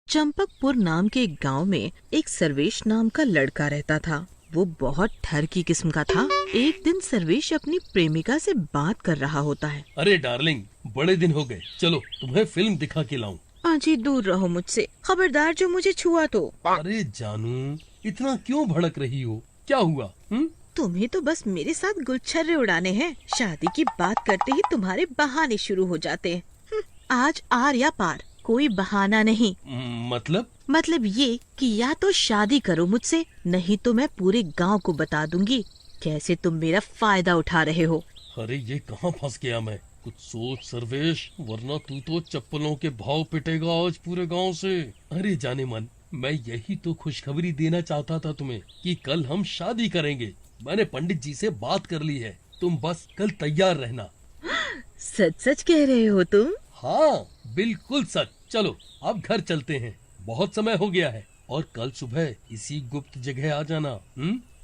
चंपकपुर नाम के एक गांव में एक सर्वेश नाम का लड़का रहता था। वो बहुत ठर की किस्म का था। एक दिन सर्वेश अपनी प्रेमिका से बात कर रहा होता है। अरे डार्लिंग, बड़े दिन हो गए, चलो तुम्हें फिल्म दिखा के लाऊं। आजी दूर रहो मुझसे, खबरदार जो मुझे छुआ तो। अरे जानू, इतना क्यों भड़क रही हो? क्या हुआ? तुम्हें तो बस मेरे साथ गुलछर्रे उड़ाने हैं। शादी की बात करते ही तुम्हारे बहाने शुरू हो जाते हैं। आज आर या पार, कोई बहाना नहीं। मतलब ये कि या तो शादी करो मुझसे, नहीं तो मैं पूरे गांव को बता दूंगी कैसे तुम मेरा फायदा उठा रहे हो। अरे ये कहाँ फंस गया मैं? कुछ सोच सर्वेश, वरना तू तो चप्पलों के भाव पिटेगा आज पूरे गांव से। अरे जाने मन, मैं यही तो खुशखबरी देना चाहता था तुम्हें कि कल हम शादी करेंगे। मैंने पंडित जी से बात कर ली है, तुम बस कल तैयार रहना। सच सच कह रहे हो तुम? हाँ बिल्कुल सच। चलो अब घर चलते हैं, बहुत समय हो गया है, और कल सुबह इसी गुप्त जगह आ जाना।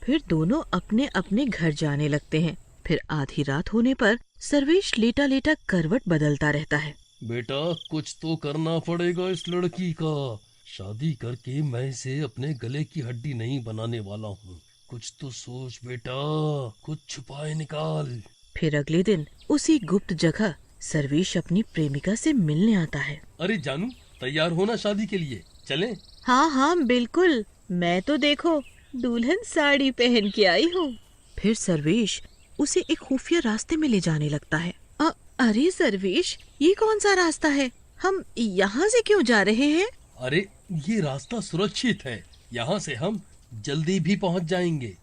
फिर दोनों अपने अपने घर जाने लगते हैं। फिर आधी रात होने पर सर्वेश लेटा लेटा करवट बदलता रहता है। बेटा, कुछ तो करना पड़ेगा इस लड़की का। शादी करके मैं इसे अपने गले की हड्डी नहीं बनाने वाला हूँ। कुछ तो सोच बेटा, कुछ छुपाए निकाल। फिर अगले दिन उसी गुप्त जगह सर्वेश अपनी प्रेमिका से मिलने आता है। अरे जानू, तैयार होना शादी के लिए, चलें? हाँ हाँ बिल्कुल, मैं तो देखो दुल्हन साड़ी पहन के आई हूँ। फिर सर्वेश उसे एक खुफिया रास्ते में ले जाने लगता है। अरे सर्वेश, ये कौन सा रास्ता है? हम यहाँ से क्यों जा रहे हैं? अरे ये रास्ता सुरक्षित है, यहाँ से हम जल्दी भी पहुँच जाएंगे।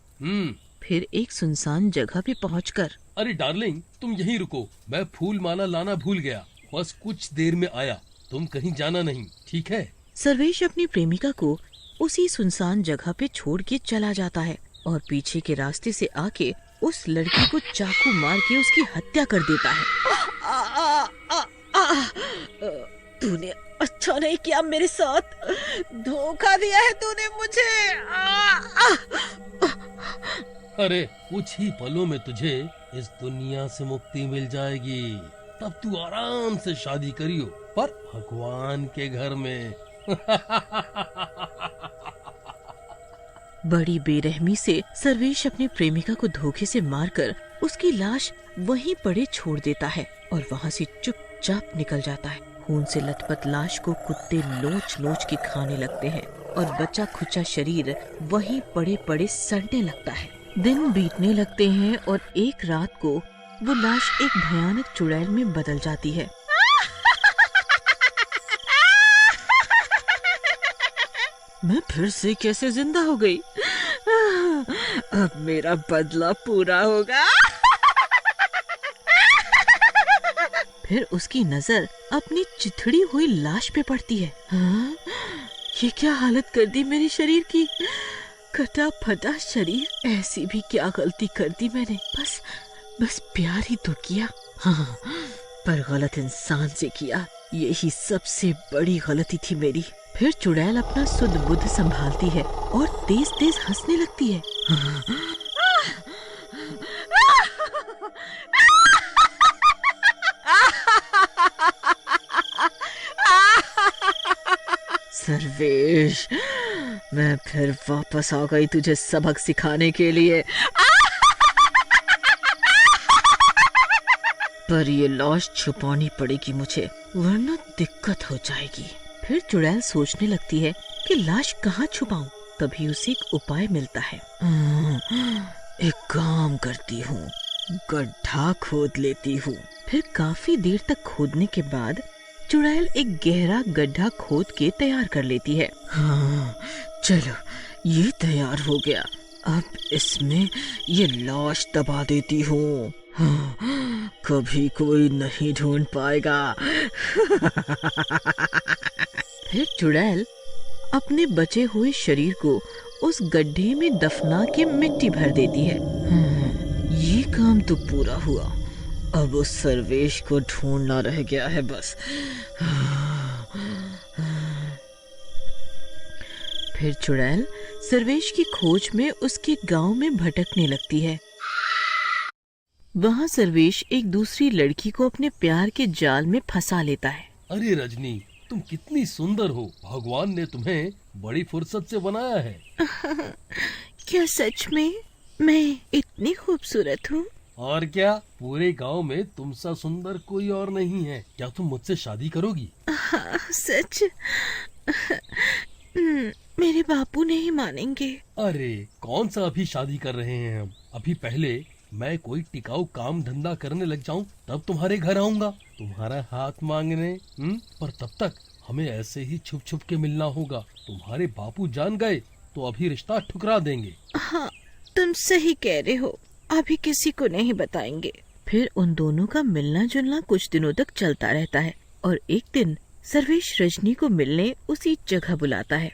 फिर एक सुनसान जगह पे पहुंचकर, अरे डार्लिंग, तुम यहीं रुको, मैं फूल माला लाना भूल गया, बस कुछ देर में आया, तुम कहीं जाना नहीं, ठीक है? सर्वेश अपनी प्रेमिका को उसी सुनसान जगह पे छोड़ के चला जाता है और पीछे के रास्ते से आके उस लड़की को चाकू मार के उसकी हत्या कर देता है। तूने अच्छा नहीं किया मेरे साथ, धोखा दिया है तूने मुझे। अरे कुछ ही पलों में तुझे इस दुनिया से मुक्ति मिल जाएगी, तब तू आराम से शादी करियो, पर भगवान के घर में। बड़ी बेरहमी से सर्वेश अपनी प्रेमिका को धोखे से मारकर उसकी लाश वहीं पड़े छोड़ देता है और वहाँ से चुपचाप निकल जाता है। खून से लथपथ लाश को कुत्ते नोच नोच के खाने लगते हैं और बचा खुचा शरीर वहीं पड़े पड़े सड़ने लगता है। दिन बीतने लगते हैं और एक रात को वो लाश एक भयानक चुड़ैल में बदल जाती है। मैं फिर से कैसे जिंदा हो गई? अब मेरा बदला पूरा होगा। फिर उसकी नजर अपनी चिथड़ी हुई लाश पे पड़ती है। हाँ? ये क्या हालत कर दी मेरे शरीर की? कटा फटा शरीर, ऐसी भी क्या गलती कर दी मैंने? बस प्यार ही तो किया। हाँ, पर गलत इंसान से किया, यही सबसे बड़ी गलती थी मेरी। फिर चुड़ैल अपना सुध बुध संभालती है और तेज तेज हंसने लगती है। सर्वेश, मैं फिर वापस आ गई तुझे सबक सिखाने के लिए। पर ये लाश छुपानी पड़ेगी मुझे, वरना दिक्कत हो जाएगी। फिर चुड़ैल सोचने लगती है कि लाश कहाँ छुपाऊं। तभी उसे एक उपाय मिलता है। एक काम करती हूँ, गड्ढा खोद लेती हूँ। फिर काफी देर तक खोदने के बाद चुड़ैल एक गहरा गड्ढा खोद के तैयार कर लेती है। हाँ, चलो ये तैयार हो गया, अब इसमें ये लाश दबा देती हूँ। हाँ, कभी कोई नहीं ढूंढ पाएगा। फिर चुड़ैल अपने बचे हुए शरीर को उस गड्ढे में दफना के मिट्टी भर देती है। ये काम तो पूरा हुआ, अब उस सर्वेश को ढूंढना रह गया है बस। फिर चुड़ैल सर्वेश की खोज में उसके गांव में भटकने लगती है। वहाँ सर्वेश एक दूसरी लड़की को अपने प्यार के जाल में फंसा लेता है। अरे रजनी, तुम कितनी सुंदर हो। भगवान ने तुम्हें बड़ी फुर्सत से बनाया है। क्या सच में मैं इतनी खूबसूरत हूँ? और क्या, पूरे गांव में तुमसा सुंदर कोई और नहीं है। क्या तुम मुझसे शादी करोगी? हाँ, सच। मेरे बापू नहीं मानेंगे। अरे कौन सा अभी शादी कर रहे हैं हम। अभी पहले मैं कोई टिकाऊ काम धंधा करने लग जाऊं, तब तुम्हारे घर आऊंगा तुम्हारा हाथ मांगने। पर तब तक हमें ऐसे ही छुप छुप के मिलना होगा। तुम्हारे बापू जान गए तो अभी रिश्ता ठुकरा देंगे। हाँ, तुम सही कह रहे हो। अभी किसी को नहीं बताएंगे। फिर उन दोनों का मिलना जुलना कुछ दिनों तक चलता रहता है और एक दिन सर्वेश रजनी को मिलने उसी जगह बुलाता है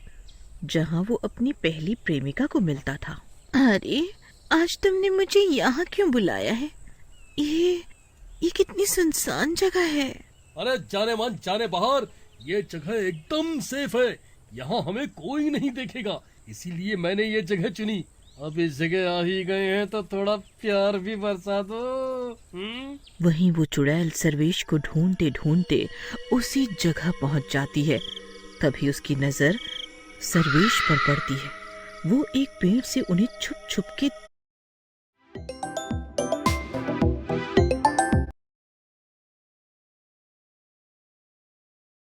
जहाँ वो अपनी पहली प्रेमिका को मिलता था। अरे, आज तुमने मुझे यहाँ क्यों बुलाया है? ये कितनी सुनसान जगह है। अरे जाने मन जाने बाहर, ये जगह एकदम सेफ है। यहाँ हमें कोई नहीं देखेगा, इसीलिए मैंने ये जगह चुनी। अब इस जगह आ ही गए हैं तो थोड़ा प्यार भी बरसा दो। वहीं वो चुड़ैल सर्वेश को ढूंढते ढूंढते उसी जगह पहुंच जाती है। तभी उसकी नजर सर्वेश पर पड़ती है। वो एक पेड़ से उन्हें छुप छुप के